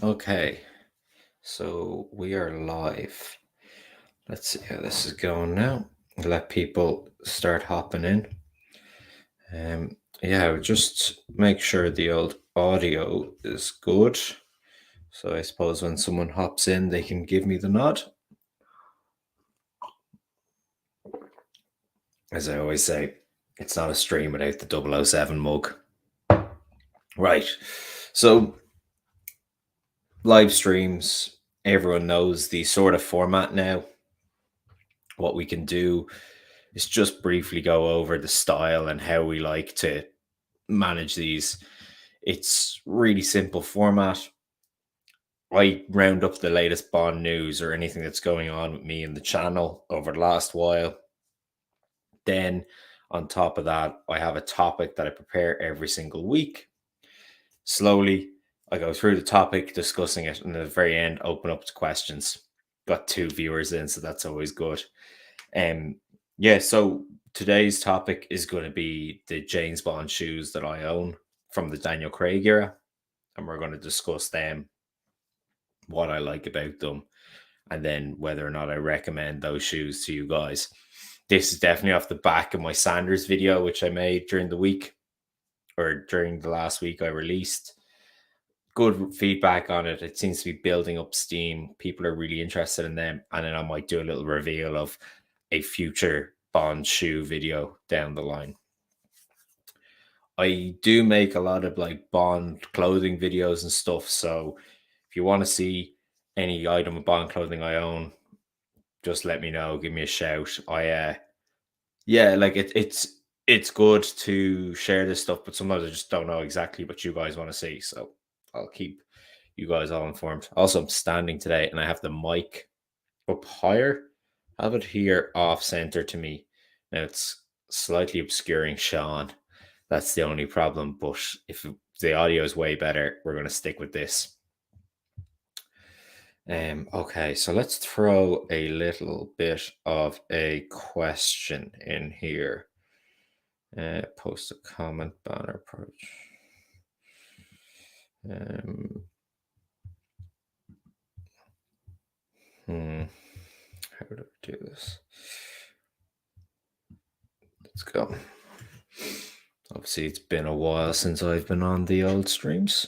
Okay, so we are live. Let's see how this is going now. Let people start hopping in. Yeah, just make sure the old audio is good. So I suppose when someone hops in, they can give me the nod. As I always say, it's not a stream without the 007 mug. Right. So live streams, everyone knows the sort of format now. What we can do is just briefly go over the style and how we like to manage these. It's really simple format. I round up the latest Bond news or anything that's going on with me in the channel over the last while. Then, on top of that, I have a topic that I prepare every single week. Slowly, I go through the topic, discussing it, and at the very end, open up to questions. Got two viewers in, so that's always good. Um, yeah, so today's topic is going to be the James Bond shoes that I own from the Daniel Craig era, and we're going to discuss them, what I like about them, and then whether or not I recommend those shoes to you guys. This is definitely off the back of my Sanders video, which I made during the week or during the last week I released. Good feedback on it. It seems to be building up steam. People are really interested in them. And then I might do a little reveal of a future Bond shoe video down the line. I do make a lot of like Bond clothing videos and stuff. So if you want to see any item of Bond clothing I own, just let me know. Give me a shout. Yeah, like it's good to share this stuff, but sometimes I just don't know exactly what you guys want to see. So I'll keep you guys all informed. Also, I'm standing today and I have the mic up higher. I have it here off center to me. Now it's slightly obscuring Sean. That's the only problem. But if the audio is way better, we're going to stick with this. Okay, so let's throw a little bit of a question in here. Post a comment banner approach. How do I do this? Let's go. Obviously, it's been a while since I've been on the old streams.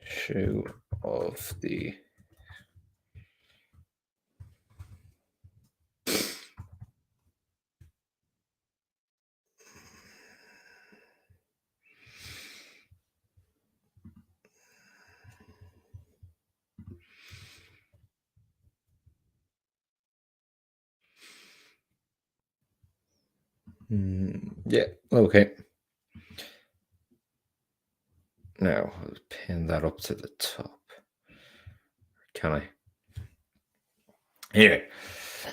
Shoe of the yeah, okay. Now I'll pin that up to the top. Can I? Anyway,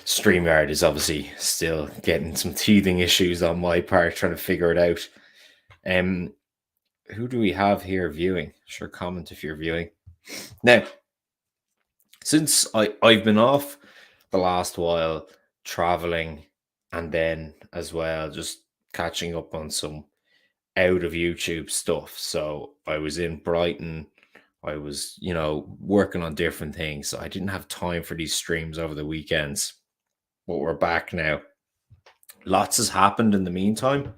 StreamYard is obviously still getting some teething issues on my part, trying to figure it out. Who do we have here viewing? Sure, comment if you're viewing. Now, since I've been off the last while traveling and then as well just catching up on some out of YouTube stuff. So I was in Brighton. I was, working on different things. So I didn't have time for these streams over the weekends. But we're back now. Lots has happened in the meantime.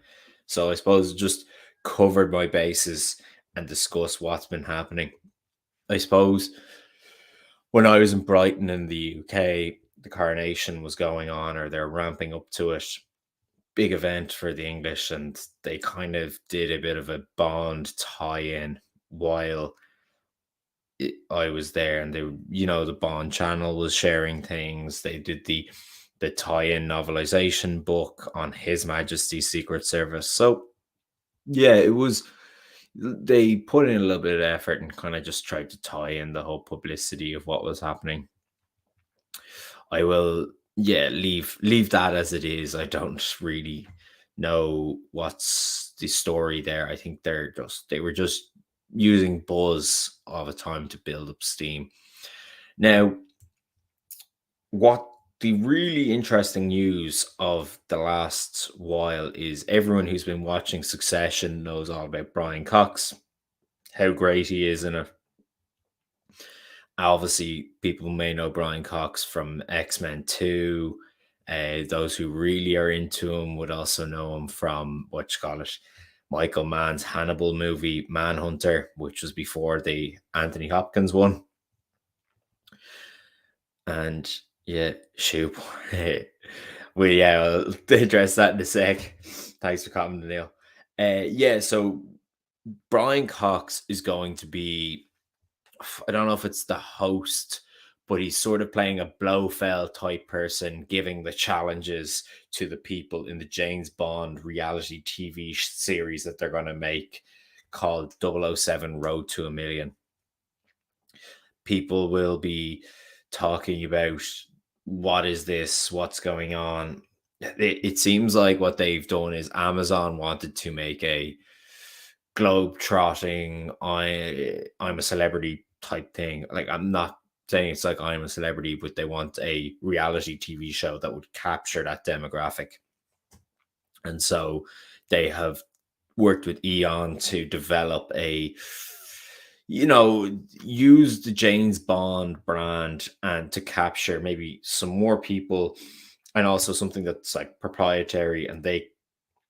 So I suppose just covered my bases and discuss what's been happening. I suppose when I was in Brighton in the UK, the coronation was going on, or they're ramping up to it. Big event for the English, and they kind of did a bit of a Bond tie-in while I was there, and the Bond channel was sharing things. They did the tie-in novelization book on His Majesty's Secret Service. So yeah, it was. They put in a little bit of effort and kind of just tried to tie in the whole publicity of what was happening. I will, yeah, leave that as it is. I don't really know what's the story there. I think they were just using buzz all the time to build up steam. Now, what the really interesting news of the last while is everyone who's been watching Succession knows all about Brian Cox, how great he is in it. Obviously, people may know Brian Cox from X-Men 2. Those who really are into him would also know him from what you call it, Michael Mann's Hannibal movie, Manhunter, which was before the Anthony Hopkins one. And yeah, shoot. I'll address that in a sec. Thanks for commenting, Neil. Yeah, so Brian Cox is going to be, I don't know if it's the host, but he's sort of playing a Blofeld type person, giving the challenges to the people in the James Bond reality TV series that they're going to make called 007 Road to a Million. People will be talking about what is this, what's going on. It seems like what they've done is Amazon wanted to make a globe trotting I'm a celebrity type thing. Like, I'm not saying it's like I'm a celebrity, but they want a reality TV show that would capture that demographic. And so they have worked with Eon to develop use the James Bond brand and to capture maybe some more people, and also something that's like proprietary, and they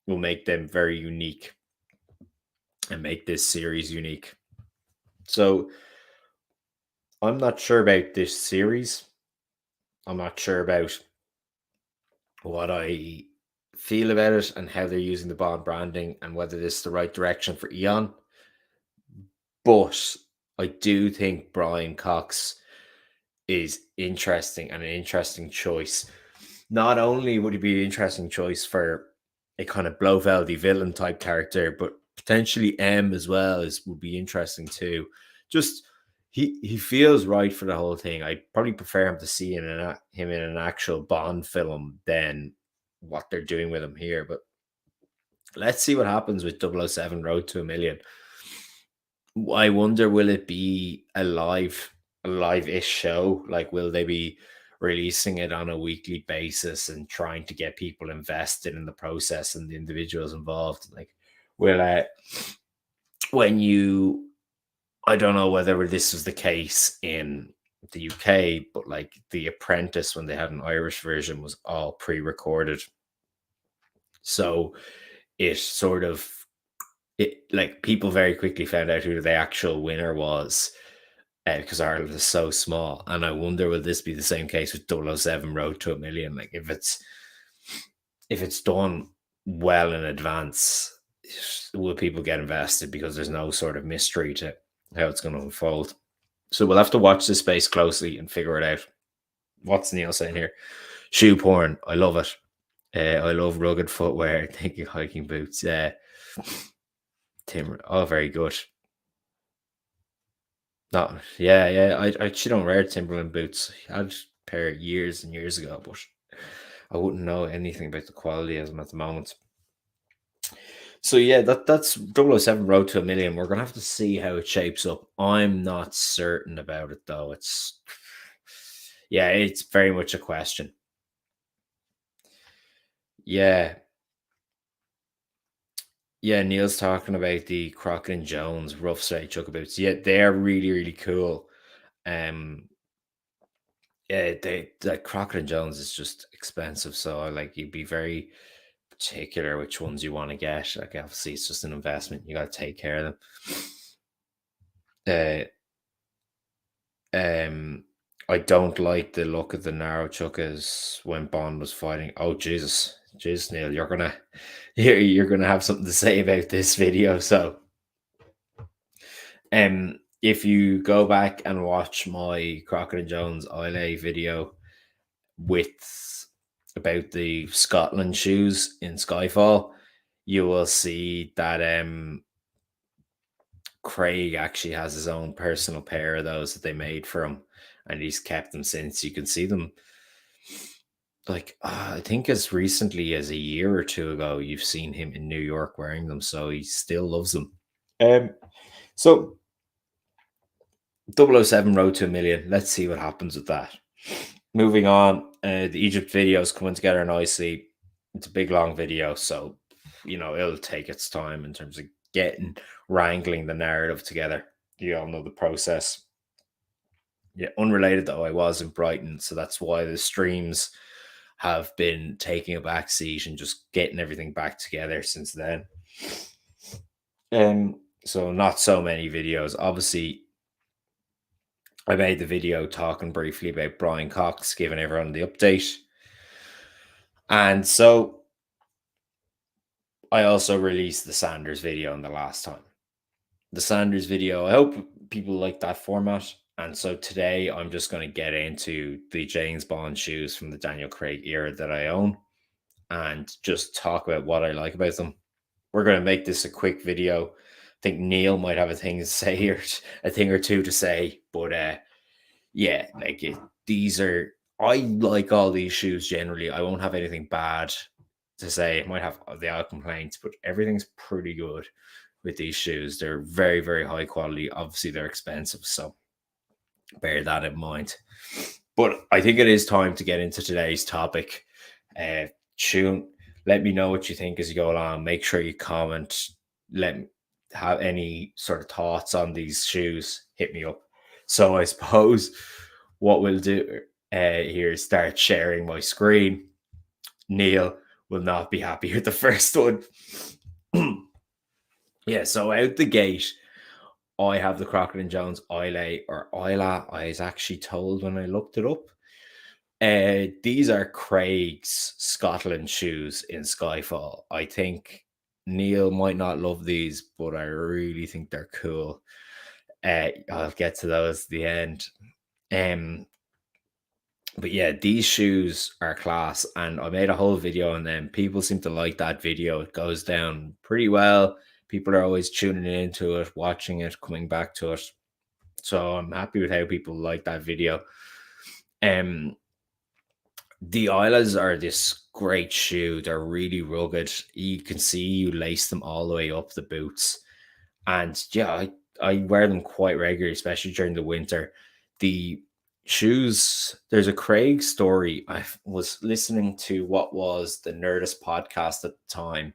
will make them very unique and make this series unique. So I'm not sure about this series. I'm not sure about what I feel about it and how they're using the Bond branding and whether this is the right direction for Eon. But I do think Brian Cox is interesting and an interesting choice. Not only would he be an interesting choice for a kind of Blofeldy villain type character, but potentially M as well would be interesting too. Just he feels right for the whole thing. I'd probably prefer him to see him in an actual Bond film than what they're doing with him here. But let's see what happens with 007 Road to a Million. I wonder, will it be a live-ish show? Like, will they be releasing it on a weekly basis and trying to get people invested in the process and the individuals involved? Like, will I don't know whether this was the case in the UK, but like The Apprentice, when they had an Irish version, was all pre-recorded. So it sort of, like, people very quickly found out who the actual winner was because Ireland is so small. And I wonder, will this be the same case with 007 Road to a Million? Like, if it's done well in advance, will people get invested because there's no sort of mystery to how it's going to unfold? So we'll have to watch this space closely and figure it out. What's Neil saying here? Shoe porn. I love it. I love rugged footwear. Thinking hiking boots. Tim. Oh, very good. No, yeah. I actually don't wear Timberland boots. I had a pair years and years ago, but I wouldn't know anything about the quality of them at the moment. So yeah, that's 007 Road to a Million. We're gonna have to see how it shapes up. I'm not certain about it though. It's very much a question. Yeah. Yeah, Neil's talking about the Crockett and Jones rough straight chuck boots. Yeah, they're really, really cool. Yeah, the Crockett and Jones is just expensive, so like you'd be very particular which ones you want to get. Like, obviously it's just an investment. You got to take care of them. I don't like the look of the narrow chuckas when Bond was fighting. Oh Jesus, Neil, you're gonna have something to say about this video. So, if you go back and watch my Crockett and Jones Islay video with about the Scotland shoes in Skyfall, you will see that Craig actually has his own personal pair of those that they made for him, and he's kept them since. You can see them, like, I think as recently as a year or two ago, you've seen him in New York wearing them, so he still loves them. So 007 Road to a Million. Let's see what happens with that. Moving on, The Egypt video is coming together nicely. It's a big long video, so it'll take its time in terms of wrangling the narrative together. You all know the process. Yeah, unrelated though, I was in Brighton, so that's why the streams have been taking a back seat and just getting everything back together since then. So not so many videos. Obviously, I made the video talking briefly about Brian Cox, giving everyone the update. And so I also released the Sanders video in the last time. The Sanders video, I hope people like that format. And so today I'm just going to get into the James Bond shoes from the Daniel Craig era that I own and just talk about what I like about them. We're going to make this a quick video. I think Neil might have a thing to say or a thing or two to say, but yeah, I like all these shoes generally. I won't have anything bad to say. I might have the odd complaints, but everything's pretty good with these shoes. They're very, very high quality. Obviously, they're expensive, so bear that in mind. But I think it is time to get into today's topic. Tune, let me know what you think as you go along. Make sure you comment. Let me have any sort of thoughts on these shoes. Hit me up. So I suppose what we'll do here is start sharing my screen. Neil will not be happy with the first one. Yeah, so out the gate, I have the Crockett & Jones Isla, or Isla, I was actually told when I looked it up. These are Craig's Scotland shoes in Skyfall. I think Neil might not love these, but I really think they're cool. I'll get to those at the end. But yeah, these shoes are class, and I made a whole video on them. People seem to like that video. It goes down pretty well. People are always tuning into it, watching it, coming back to it. So I'm happy with how people like that video. The Islas are this great shoe. They're really rugged. You can see you lace them all the way up the boots. And yeah, I wear them quite regularly, especially during the winter. The shoes, there's a Craig story. I was listening to what was the Nerdist podcast at the time,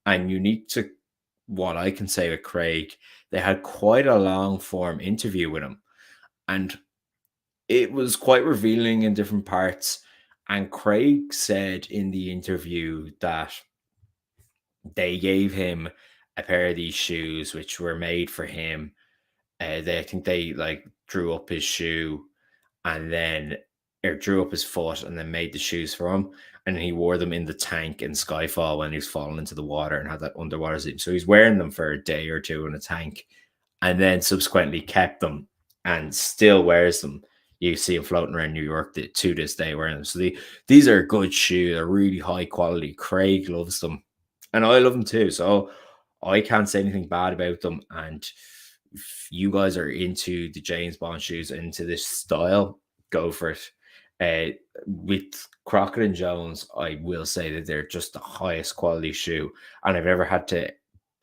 and unique to what I can say with Craig, they had quite a long form interview with him, and it was quite revealing in different parts. And Craig said in the interview that they gave him a pair of these shoes which were made for him. I think they like drew up his shoe and then drew up his foot and then made the shoes for him. And he wore them in the tank in Skyfall when he was falling into the water and had that underwater scene. So he's wearing them for a day or two in a tank and then subsequently kept them and still wears them. You see him floating around New York to this day wearing them. So these are good shoes. They're really high quality. Craig loves them. And I love them too. So I can't say anything bad about them. And if you guys are into the James Bond shoes, into this style, go for it. With Crockett & Jones, I will say that they're just the highest quality shoe. And I've never had to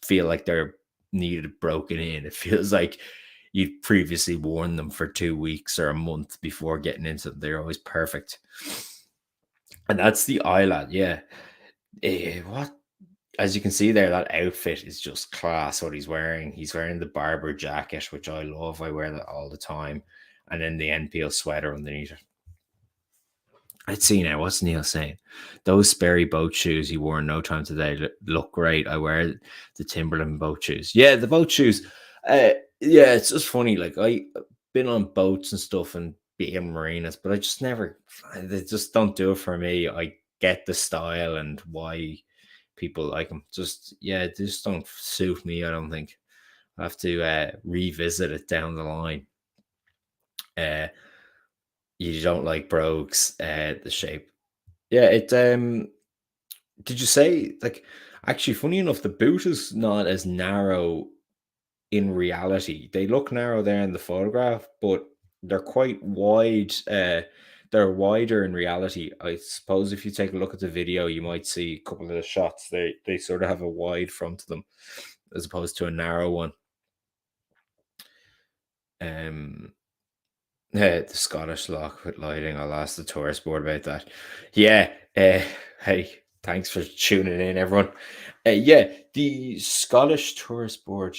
feel like they're needed broken in. It feels like you've previously worn them for 2 weeks or a month before getting into them. They're always perfect. And that's the Isla, yeah. What as you can see there, that outfit is just class. What he's wearing the Barber jacket, which I love. I wear that all the time, and then the NPL sweater underneath it. I'd see now. What's Neil saying? Those Sperry boat shoes he wore in No Time Today look great. I wear the Timberland boat shoes. Yeah, the boat shoes. Yeah, it's just funny. Like I've been on boats and stuff and being marinas, but I just never. They just don't do it for me. I get the style and why people like them. Just yeah, they just don't suit me. I don't think. I have to revisit it down the line. You don't like brogues, the shape. Yeah, it did you say like actually funny enough, the boot is not as narrow in reality. They look narrow there in the photograph, but they're quite wide. They're wider in reality. I suppose if you take a look at the video, you might see a couple of the shots. They sort of have a wide front to them as opposed to a narrow one. The Scottish lock with lighting. I'll ask the tourist board about that. Yeah. Hey, thanks for tuning in, everyone. Yeah, the Scottish tourist board.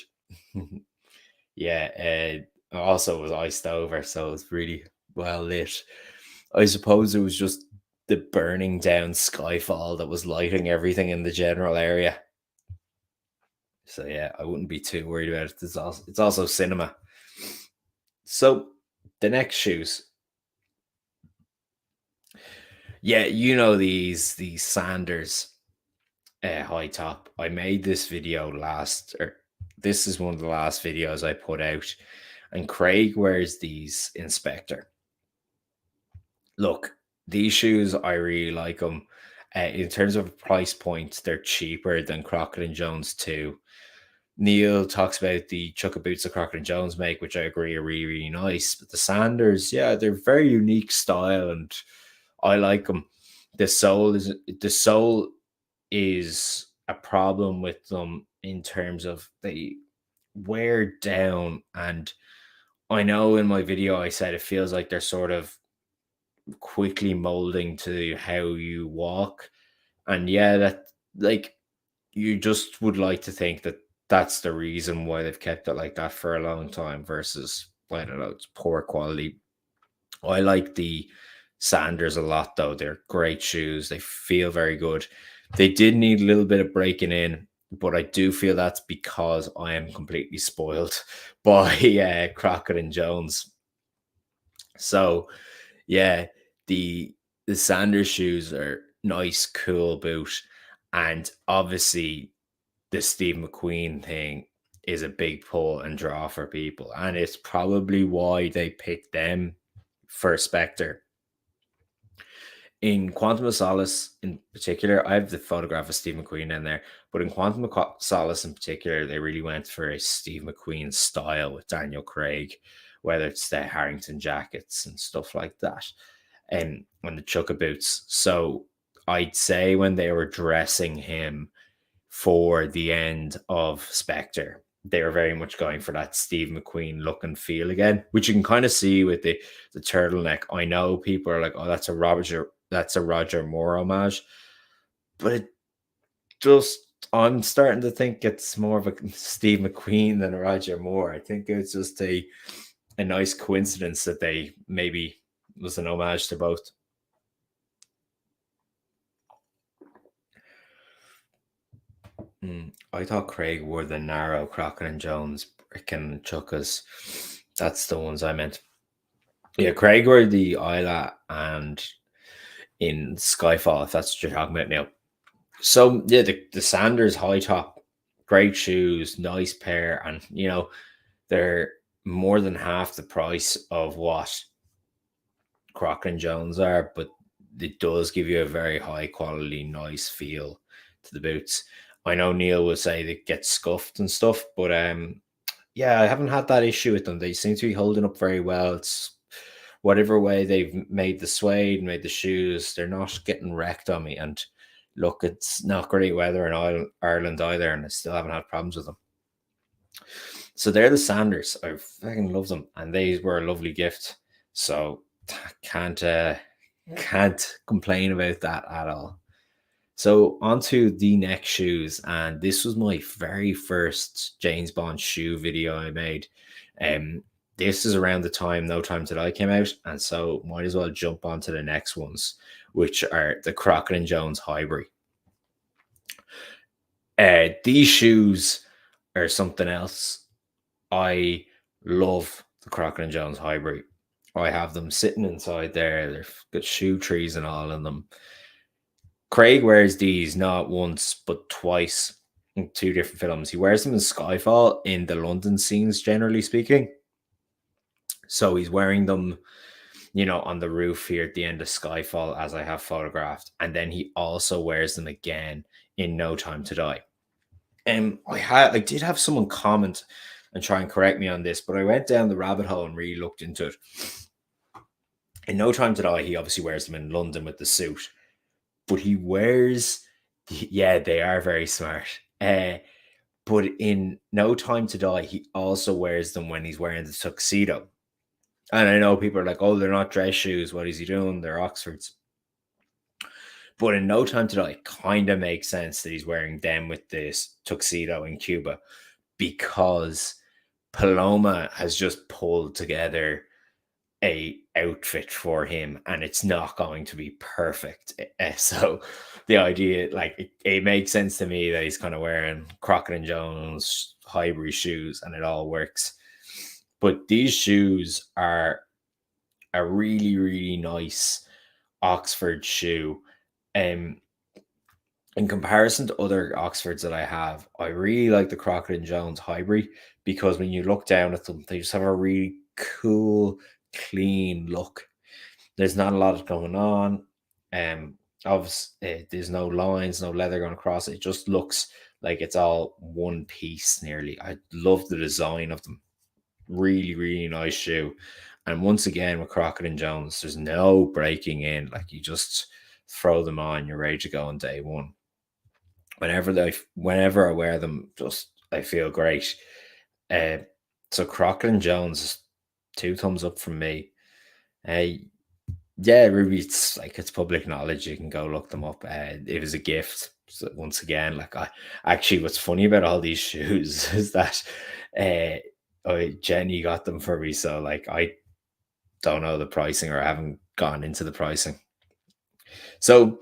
Yeah, also was iced over, so it's really well lit. I suppose it was just the burning down skyfall that was lighting everything in the general area. So yeah, I wouldn't be too worried about it. It's also cinema. So the next shoes. Yeah, these Sanders high top. I made this video last, or this is one of the last videos I put out, and Craig wears these Inspector. Look, these shoes I really like them. In terms of price point, they're cheaper than Crockett and Jones too. Neil talks about the Chukka boots that Crockett and Jones make, which I agree are really, really nice. But the Sanders, yeah, they're very unique style, and I like them. The sole is a problem with them in terms of they wear down. And I know in my video I said it feels like they're sort of quickly molding to how you walk. And yeah, that, like, you just would like to think that that's the reason why they've kept it like that for a long time versus, I don't know, it's poor quality. I like the Sanders a lot, though. They're great shoes. They feel very good. They did need a little bit of breaking in, but I do feel that's because I am completely spoiled by Crockett and Jones. So yeah, the Sanders shoes are nice, cool boot, and obviously the Steve McQueen thing is a big pull and draw for people, and it's probably why they picked them for Spectre. In Quantum of Solace, in particular, I have the photograph of Steve McQueen in there, but in Quantum of Solace, in particular, they really went for a Steve McQueen style with Daniel Craig, whether it's the Harrington jackets and stuff like that, and the Chukka boots. So I'd say when they were dressing him for the end of Spectre, they were very much going for that Steve McQueen look and feel again, which you can kind of see with the turtleneck. I know people are like, "Oh, that's a Roger Moore homage," but it just I'm starting to think it's more of a Steve McQueen than a Roger Moore. I think it's just a nice coincidence that they maybe was an homage to both. I thought Craig wore the narrow Crockett and Jones brick and Chuckas. That's the ones I meant. Yeah, Craig wore the Isla and in Skyfall, if that's what you're talking about now. So yeah, the Sanders high top, great shoes, nice pair, and they're more than half the price of what Crockett and Jones are, but it does give you a very high quality, nice feel to the boots. I know Neil will say they get scuffed and stuff, but yeah, I haven't had that issue with them. They seem to be holding up very well. It's whatever way they've made the suede, made the shoes, they're not getting wrecked on me. And look, it's not great weather in Ireland either, and I still haven't had problems with them. So they're the Sanders. I fucking love them, and they were a lovely gift. So can't complain about that at all. So onto the next shoes, and this was my very first James Bond shoe video I made. This is around the time No Time to Die came out, and so might as well jump onto the next ones, which are the Crockett and Jones Highbury. These shoes are something else. I love the Crockett and Jones Highbury. I have them sitting inside there. They've got shoe trees and all in them. Craig wears these not once but twice in two different films. He wears them in Skyfall in the London scenes, generally speaking. So he's wearing them, on the roof here at the end of Skyfall, as I have photographed, and then he also wears them again in No Time to Die. I did have someone comment and try and correct me on this, but I went down the rabbit hole and really looked into it. In No Time to Die, he obviously wears them in London with the suit, but he wears, yeah, they are very smart. But in No Time to Die, he also wears them when he's wearing the tuxedo. And I know people are like, "Oh, they're not dress shoes. What is he doing? They're Oxfords." But in no time to die, it kind of makes sense that he's wearing them with this tuxedo in Cuba because Paloma has just pulled together a outfit for him and it's not going to be perfect. So the idea, like it makes sense to me that he's kind of wearing Crockett and Jones Highbury shoes and it all works. But these shoes are a really, really nice Oxford shoe. Um, in comparison to other Oxfords that I have, I really like the Crockett and Jones Highbury because when you look down at them, they just have a really cool, clean look. There's not a lot going on. Obviously, there's no lines, no leather going across it. It just looks like it's all one piece nearly. I love the design of them. Really, really nice shoe. And once again, with Crockett and Jones, there's no breaking in. Like you just throw them on, you're ready to go on day one. Whenever I wear them, just I feel great. Uh, so Crockett and Jones, two thumbs up from me. Uh, yeah, Ruby, it's like it's public knowledge. You can go look them up. It was a gift. So once again, like I actually, what's funny about all these shoes is that Jenny got them for me. So like I don't know the pricing or I haven't gone into the pricing. So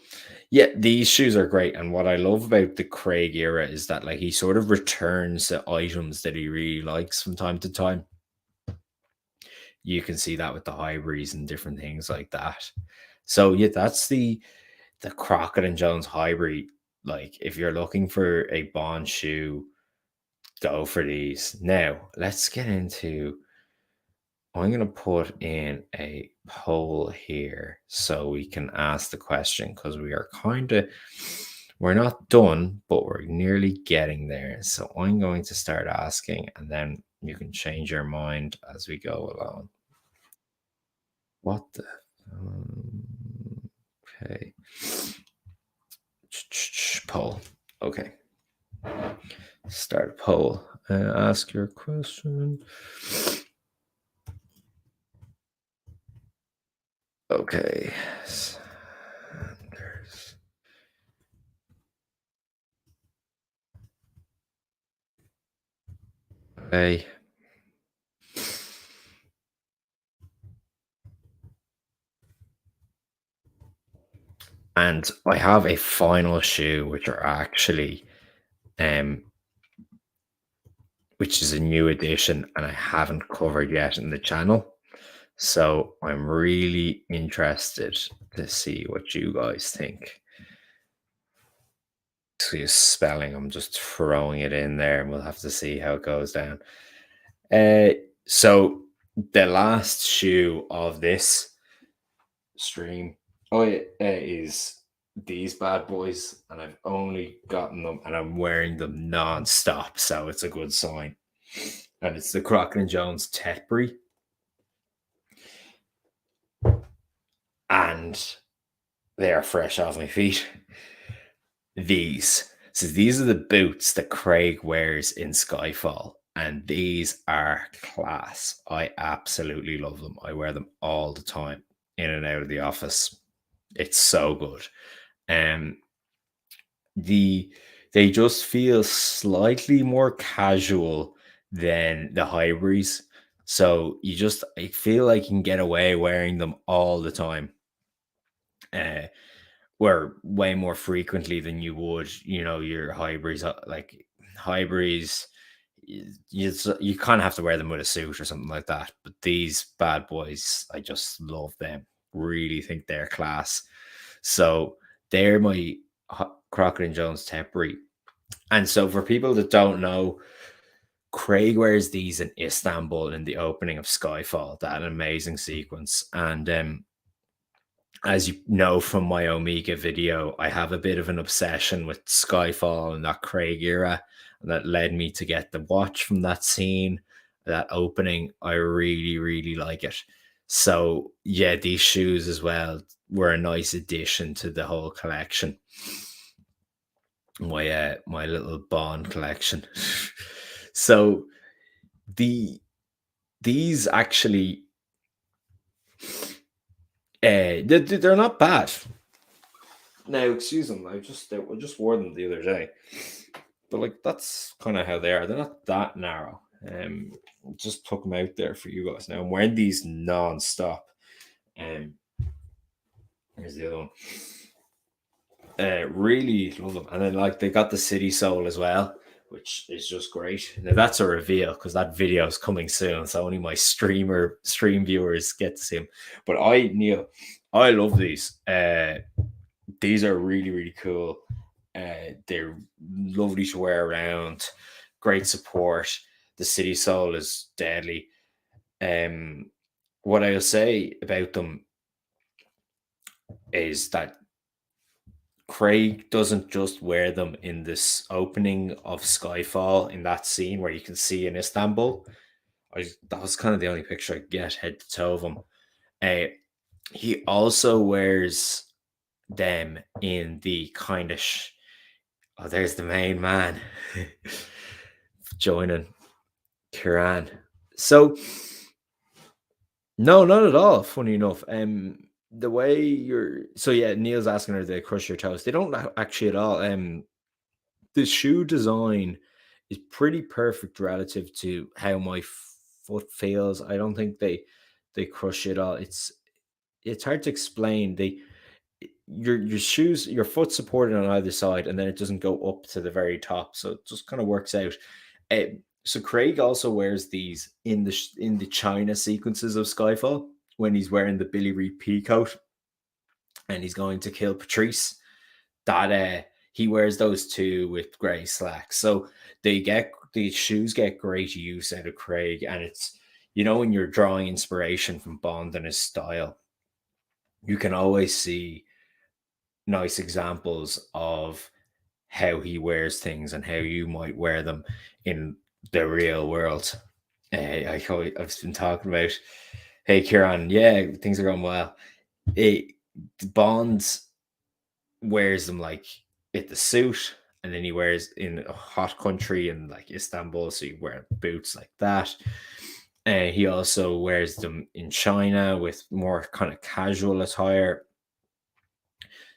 yeah, these shoes are great. And what I love about the Craig era is that like he sort of returns the items that he really likes from time to time. You can see that with the hybrids and different things like that. So yeah, that's the Crockett and Jones hybrid. Like if you're looking for a Bond shoe, go for these. Now let's get into. I'm going to put in a poll here so we can ask the question because we are kind of, we're not done, but we're nearly getting there. So I'm going to start asking and then you can change your mind as we go along. What the? Okay. Poll. Okay. Start poll. Ask your question. Okay. Sanders. Okay. And I have a final shoe, which are actually, um, which is a new edition, and I haven't covered yet in the channel. So I'm really interested to see what you guys think. Excuse spelling, I'm just throwing it in there, and we'll have to see how it goes down. So the last shoe of this stream is these bad boys, and I've only gotten them and I'm wearing them non-stop, so it's a good sign. And it's the Crockett and Jones Tetbury. And they are fresh off my feet. These are the boots that Craig wears in Skyfall, and these are class. I absolutely love them. I wear them all the time in and out of the office. It's so good. Um, the they just feel slightly more casual than the hybrids. So I feel like you can get away wearing them all the time. Uh, where way more frequently than you would, your hybrids. Like hybrids, you kind of have to wear them with a suit or something like that. But these bad boys, I just love them. Really think they're class. So they're my Crockett and Jones temporary. And so for people that don't know, Craig wears these in Istanbul in the opening of Skyfall, that amazing sequence. And as you know from my Omega video, I have a bit of an obsession with Skyfall and that Craig era. And that led me to get the watch from that scene, that opening. I really, really like it. So, yeah, these shoes as well were a nice addition to the whole collection. My little Bond collection. So, the these actually They're not bad. Now, excuse them. I just wore them the other day, but like that's kind of how they are. They're not that narrow. Just took them out there for you guys. Now I'm wearing these non-stop. Um, here's the other one. Really love them, and then like they got the City Soul as well, which is just great. Now that's a reveal because that video is coming soon, so only my stream viewers get to see them. But Neil, I love these. These are really really cool. They're lovely to wear around. Great support. The City Soul is deadly. What I'll say about them is that Craig doesn't just wear them in this opening of Skyfall in that scene where you can see in Istanbul. That was kind of the only picture I get head to toe of him. Uh, he also wears them in the kind of oh, there's the main man joining Kiran. So no, not at all. Funny enough, the way you're so yeah, Neil's asking her to crush your toes. They don't actually at all. The shoe design is pretty perfect relative to how my foot feels. I don't think they crush it all. It's hard to explain. Your shoes, your foot supported on either side, and then it doesn't go up to the very top, so it just kind of works out. So Craig also wears these in the China sequences of Skyfall when he's wearing the Billy Reed peacoat and he's going to kill Patrice. That he wears those two with grey slacks. So these shoes get great use out of Craig, and it's when you're drawing inspiration from Bond and his style, you can always see nice examples of how he wears things and how you might wear them in the real world. I've been talking about, hey, Kieran, yeah, things are going well. Bond wears them like with the suit, and then he wears in a hot country in like Istanbul, so you wear boots like that. He also wears them in China with more kind of casual attire.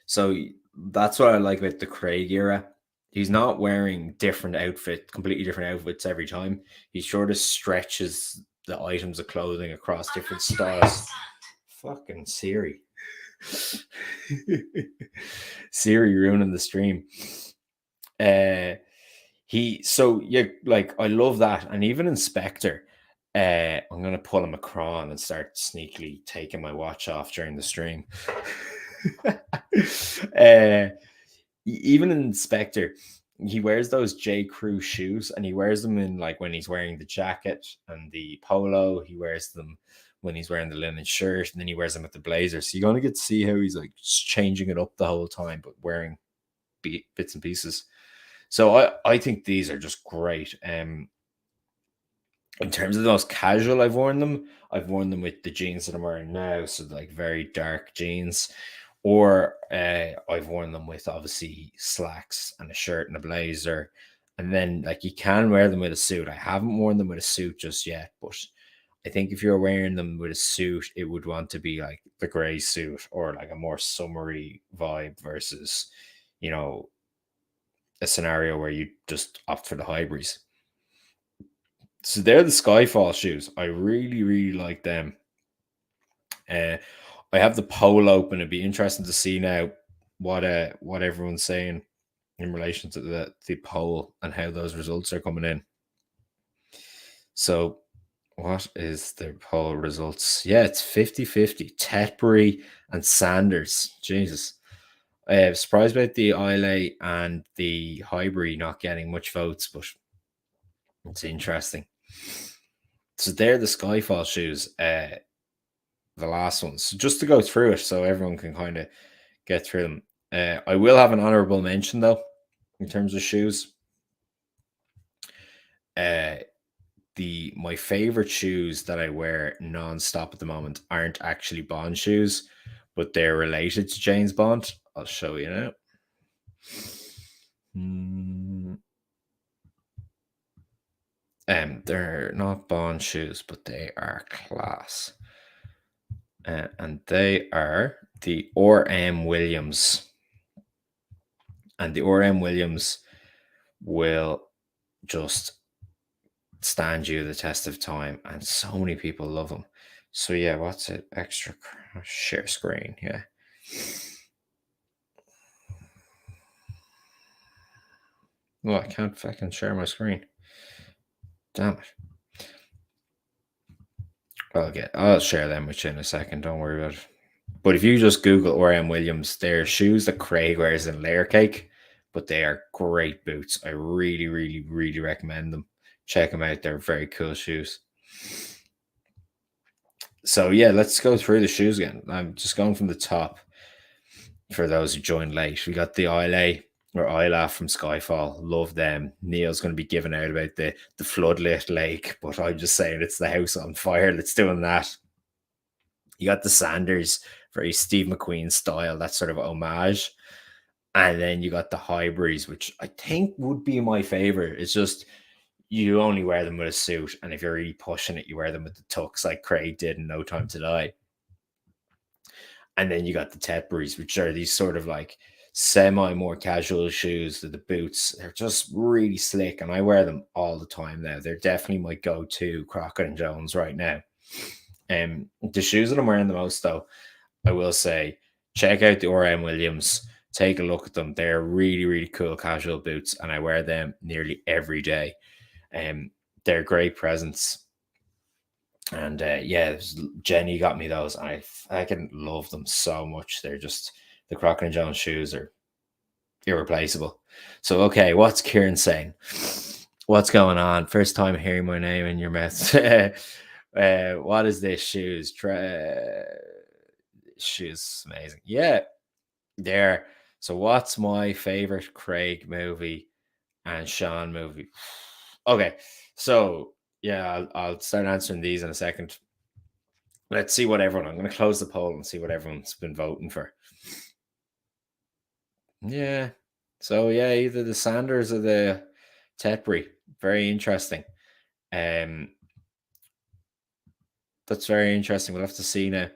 So that's what I like about the Craig era. He's not wearing completely different outfits every time. He sort of stretches the items of clothing across different styles. Fucking Siri. Siri ruining the stream. Like I love that. And even Inspector, I'm gonna pull a Macron and start sneakily taking my watch off during the stream. Even Inspector, he wears those J. Crew shoes, and he wears them in like when he's wearing the jacket and the polo. He wears them when he's wearing the linen shirt, and then he wears them with the blazer. So you're gonna get to see how he's like changing it up the whole time, but wearing bits and pieces. So I think these are just great. In terms of the most casual I've worn them with the jeans that I'm wearing now, so like very dark jeans, or I've worn them with obviously slacks and a shirt and a blazer, and then like you can wear them with a suit. I haven't worn them with a suit just yet, but I think if you're wearing them with a suit, it would want to be like the gray suit or like a more summery vibe versus, a scenario where you just opt for the hybrids. So they're the Skyfall shoes. I really, really like them. I have the poll open. It'd be interesting to see now what everyone's saying in relation to the poll and how those results are coming in. So what is the poll results? Yeah, it's 50-50. Tetbury and Sanders. Jesus. Surprised about the Islay and the Highbury not getting much votes, but it's interesting. So they're the Skyfall shoes, the last ones. So just to go through it so everyone can kind of get through them. I will have an honorable mention though, in terms of shoes. My favorite shoes that I wear non-stop at the moment aren't actually Bond shoes, but they're related to James Bond. I'll show you now. They're not Bond shoes, but they are class. and they are the RM Williams. And the RM Williams will just stand you the test of time, and so many people love them. So yeah, what's it? Extra share screen, yeah. Well, I can't fucking share my screen. Damn it. I'll share them with you in a second. Don't worry about it. But if you just Google RM Williams, they're shoes that Craig wears in layer cake, but they are great boots. I really, really, really recommend them. Check them out. They're very cool shoes. So yeah, let's go through the shoes again. I'm just going from the top for those who joined late. We got the Isla or Isla from Skyfall. Love them. Neil's going to be giving out about the floodlit lake, but I'm just saying it's the house on fire that's doing that. You got the Sanders, very Steve McQueen style, that sort of homage. And then you got the Hybrids, which I think would be my favorite. It's just you only wear them with a suit, and if you're really pushing it, you wear them with the tux like Craig did in No Time to Die. And then you got the Tetburys, which are these sort of like semi more casual shoes. The boots, they're just really slick, and I wear them all the time now. They're definitely my go-to Crockett and Jones right now. The shoes that I'm wearing the most, though, I will say, check out the RM Williams. Take a look at them. They're really, really cool casual boots, and I wear them nearly every day. They're great presents. And yeah, Jenny got me those. I can love them so much. They're just the Crockett and Jones shoes are irreplaceable. So okay, what's Kieran saying? What's going on? First time hearing my name in your mouth. What is this shoes? Shoes, amazing. Yeah, there. So what's my favorite Craig movie and Sean movie? Okay, so yeah, I'll start answering these in a second. Let's see what everyone. I'm going to close the poll and see what everyone's been voting for. Yeah. So yeah, either the Sanders or the Tetbury. Very interesting. That's very interesting. We'll have to see now.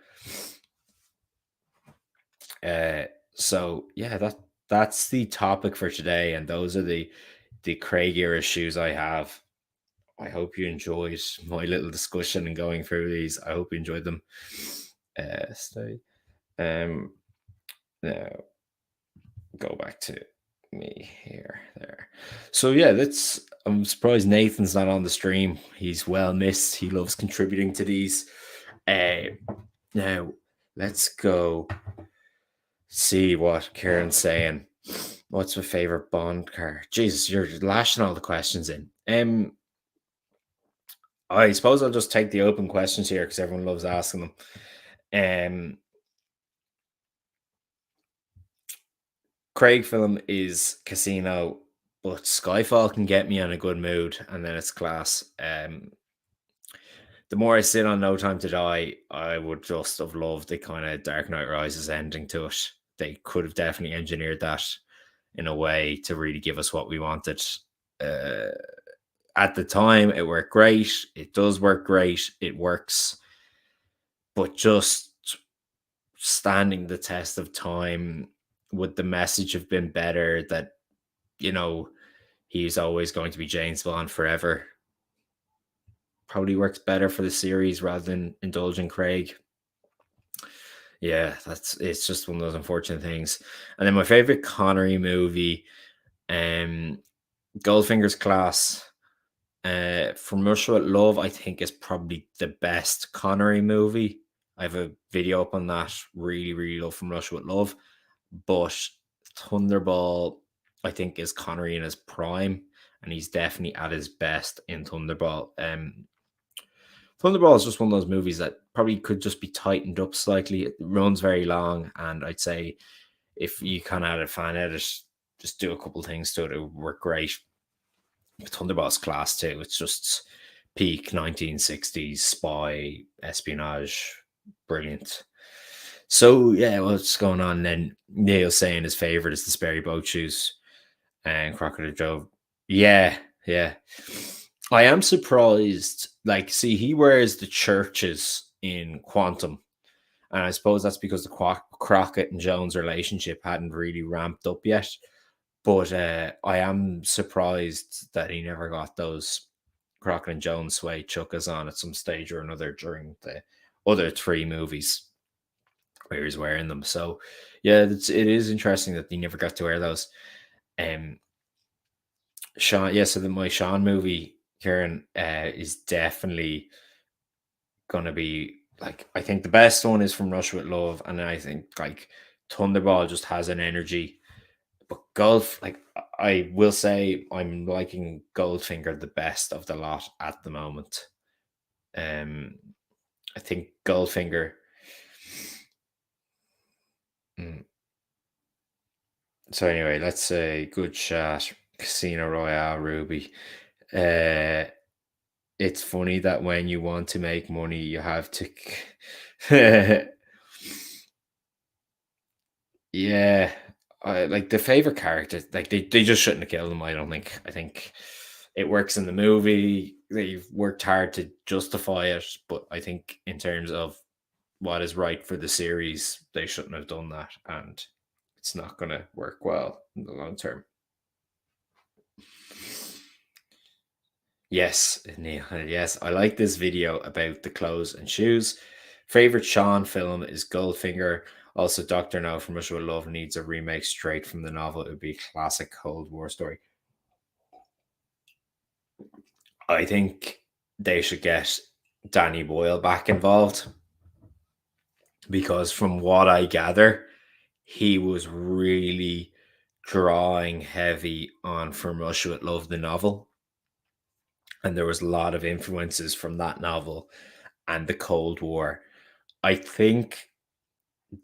So yeah, that's the topic for today, and those are the Craig era shoes I have. I hope you enjoyed my little discussion and going through these. I hope you enjoyed them. Stay. Now go back to me here. There. So yeah, I'm surprised Nathan's not on the stream. He's well missed. He loves contributing to these. Now let's go see what Kieran's saying. What's my favorite Bond car? Jesus, you're lashing all the questions in. I suppose I'll just take the open questions here because everyone loves asking them. Craig film is Casino, but Skyfall can get me in a good mood, and then it's class. The more I sit on No Time to Die, I would just have loved the kind of Dark Knight Rises ending to it. They could have definitely engineered that in a way to really give us what we wanted. At the time, it worked great. It does work great. It works. But just standing the test of time, would the message have been better that, he's always going to be James Bond forever? Probably works better for the series rather than indulging Craig. Yeah, it's just one of those unfortunate things. And then my favorite Connery movie, Goldfinger's Class. From Russia with Love, I think is probably the best Connery movie. I have a video up on that. Really, really love From Russia with Love. But Thunderball, I think, is Connery in his prime, and he's definitely at his best in Thunderball. Thunderball is just one of those movies that probably could just be tightened up slightly. It runs very long, and I'd say if you kind of had a fan edit, just do a couple things to it, it would work great. Thunderball's class too. It's just peak 1960s spy espionage, brilliant. So yeah, what's going on then? Neil saying his favorite is the Sperry boat shoes and Crockett Joe. Yeah. I am surprised. Like, see, he wears the churches in Quantum, And I suppose that's because the Crockett and Jones relationship hadn't really ramped up yet. But I am surprised that he never got those Crockett and Jones suede chuckas on at some stage or another during the other three movies where he's wearing them. So yeah, it is interesting that he never got to wear those. Um, Sean, yeah. So my Sean movie, Kieran, is definitely gonna be like, I think the best one is From Russia with Love, and then I think like Thunderball just has an energy. But Golf, like I will say, I'm liking Goldfinger the best of the lot at the moment. Um, I think Goldfinger. Mm. So anyway, let's say good shot, Casino Royale, Ruby. Uh, it's funny that when you want to make money, you have to. Yeah, I like the favorite character. Like they just shouldn't have killed him. I don't think. I think it works in the movie. They've worked hard to justify it, but I think in terms of what is right for the series, they shouldn't have done that, and it's not going to work well in the long term. Yes, Neil. Yes, I like this video about the clothes and shoes. Favorite Sean film is Goldfinger. Also, Doctor No from Russia with Love needs a remake straight from the novel. It would be a classic Cold War story. I think they should get Danny Boyle back involved because, from what I gather, he was really drawing heavy on From Russia with Love, the novel. And there was a lot of influences from that novel and the Cold War. I think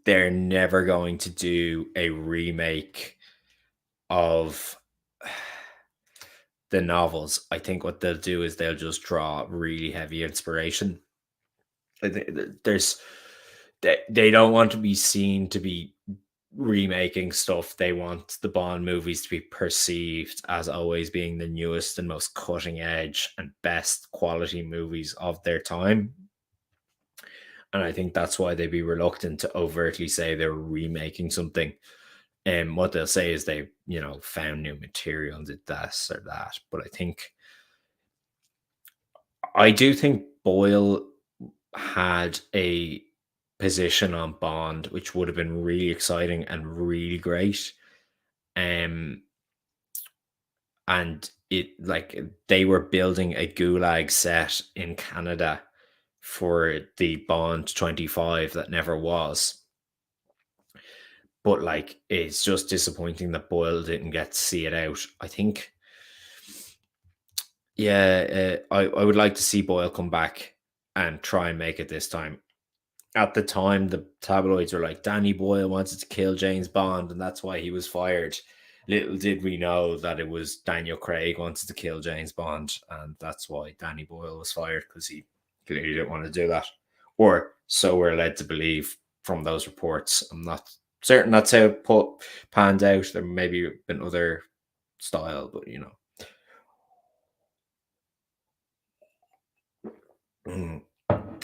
they're never going to do a remake of the novels. I think what they'll do is they'll just draw really heavy inspiration. There's they don't want to be seen to be remaking stuff. They want the Bond movies to be perceived as always being the newest and most cutting edge and best quality movies of their time. And I think that's why they'd be reluctant to overtly say they're remaking something. And what they'll say is they, found new material and did this or that. But I do think Boyle had a position on Bond, which would have been really exciting and really great. Um, and it like they were building a gulag set in Canada for the Bond 25 that never was. But like it's just disappointing that Boyle didn't get to see it out. I think, yeah, I would like to see Boyle come back and try and make it this time. At the time, the tabloids were like, Danny Boyle wanted to kill James Bond, and that's why he was fired. Little did we know that it was Daniel Craig wanted to kill James Bond, and that's why Danny Boyle was fired, because he clearly didn't want to do that. Or so we're led to believe from those reports. I'm not certain that's how it panned out. There maybe been other style, but Mm.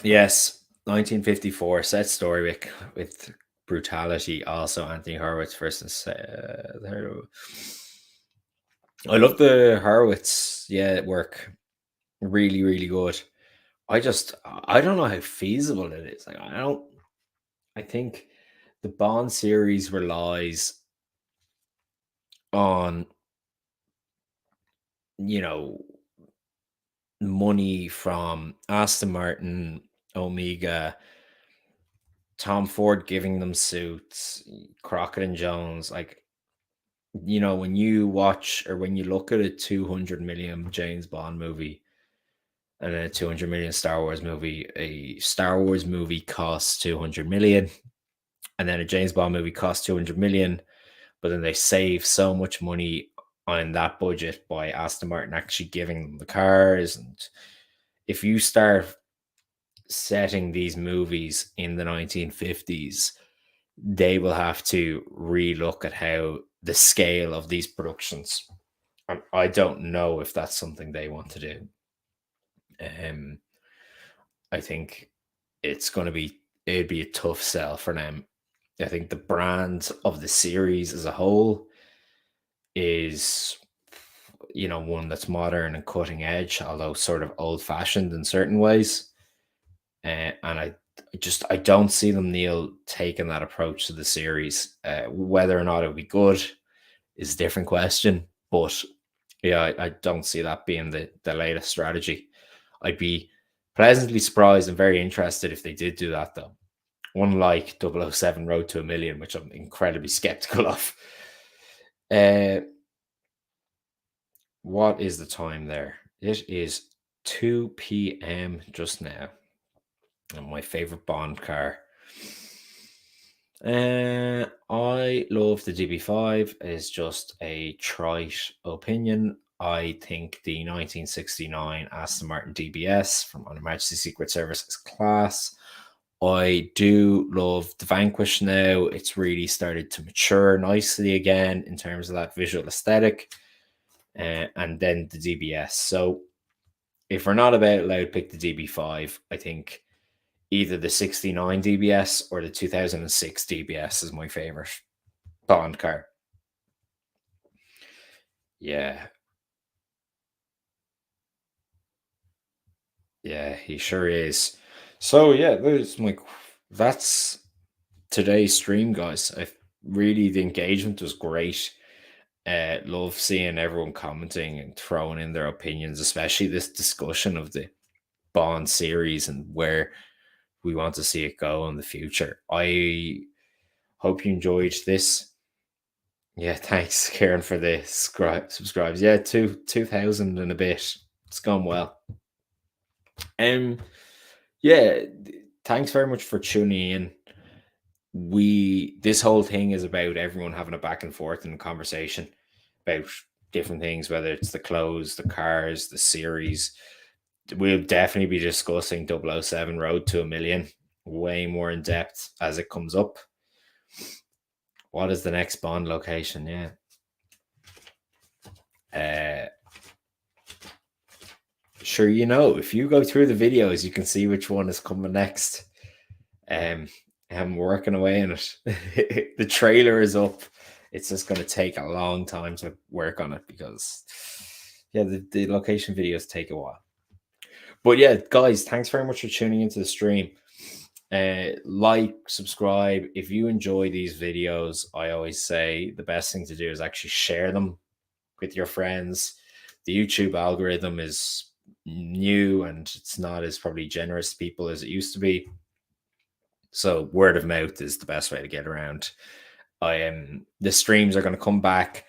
Yes, 1954 set story with brutality. Also, Anthony Horowitz versus I love the Horowitz, work. Really, really good. I don't know how feasible it is. Like I think the Bond series relies on, you know, money from Aston Martin, Omega, Tom Ford giving them suits, Crockett and Jones. Like, when you watch or when you look at a 200 million James Bond movie and a 200 million Star Wars movie, a Star Wars movie costs 200 million, and then a James Bond movie costs 200 million, but then they save so much money on that budget by Aston Martin actually giving them the cars. And if you start setting these movies in the 1950s, they will have to relook at how the scale of these productions. I don't know if that's something they want to do. I think it's going to be it'd be a tough sell for them. I think the brand of the series as a whole is, one that's modern and cutting edge, although sort of old fashioned in certain ways. And I don't see them, Neil, taking that approach to the series. Whether or not it would be good is a different question. But yeah, I don't see that being the latest strategy. I'd be pleasantly surprised and very interested if they did do that, though. Unlike 007 Road to a Million, which I'm incredibly skeptical of. What is the time there? It is 2 p.m. just now. And my favorite Bond car. I love the DB5. It's just a trite opinion. I think the 1969 Aston Martin DBS from On Her Majesty's Secret Service is class. I do love the Vanquish now. It's really started to mature nicely again in terms of that visual aesthetic. And then the DBS. So if we're not about allowed, pick the DB5. I think either the 69 DBS or the 2006 DBS is my favorite Bond car. Yeah. Yeah, he sure is. So yeah, that's today's stream, guys. The engagement was great. Love seeing everyone commenting and throwing in their opinions, especially this discussion of the Bond series and where we want to see it go in the future. I hope you enjoyed this. Yeah, thanks, Kieran, for the subscribes. Yeah, 2,000 and a bit. It's gone well. Yeah, thanks very much for tuning in. This whole thing is about everyone having a back and forth in conversation about different things, whether it's the clothes, the cars, the series. We'll definitely be discussing 007 Road to a Million way more in depth as it comes up. What is the next Bond location? Yeah. Sure, if you go through the videos, you can see which one is coming next. I'm working away on it. The trailer is up. It's just going to take a long time to work on it because, yeah, the location videos take a while. But yeah, guys, thanks very much for tuning into the stream. Like, subscribe. If you enjoy these videos, I always say the best thing to do is actually share them with your friends. The YouTube algorithm is new and it's not as probably generous to people as it used to be. So word of mouth is the best way to get around. The streams are going to come back.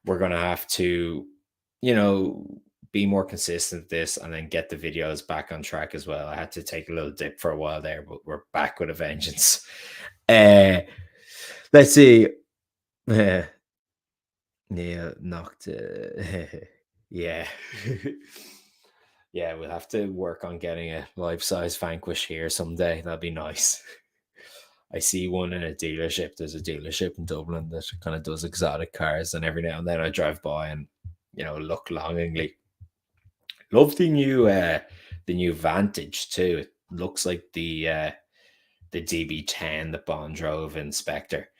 We're going to have to, be more consistent with this and then get the videos back on track as well. I had to take a little dip for a while there, but we're back with a vengeance. Let's see. Yeah, knocked. Yeah. Yeah, we'll have to work on getting a life-size Vanquish here someday. That'd be nice. I see one in a dealership. There's a dealership in Dublin that kind of does exotic cars, and every now and then I drive by and look longingly. Love the new Vantage too. It looks like the DB10 that Bond drove in Spectre.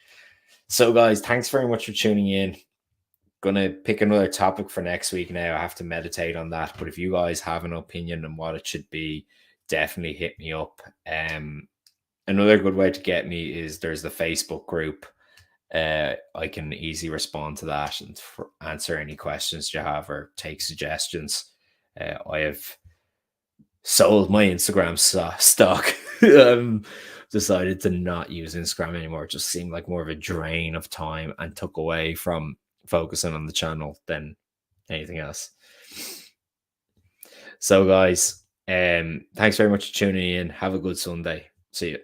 So guys, thanks very much for tuning in. Gonna pick another topic for next week now. I have to meditate on that. But if you guys have an opinion on what it should be, definitely hit me up. Another good way to get me is there's the Facebook group. I can easily respond to that and answer any questions you have or take suggestions. I have sold my Instagram stock. Decided to not use Instagram anymore. It just seemed like more of a drain of time and took away from focusing on the channel than anything else. So guys, thanks very much for tuning in. Have a good Sunday. See you.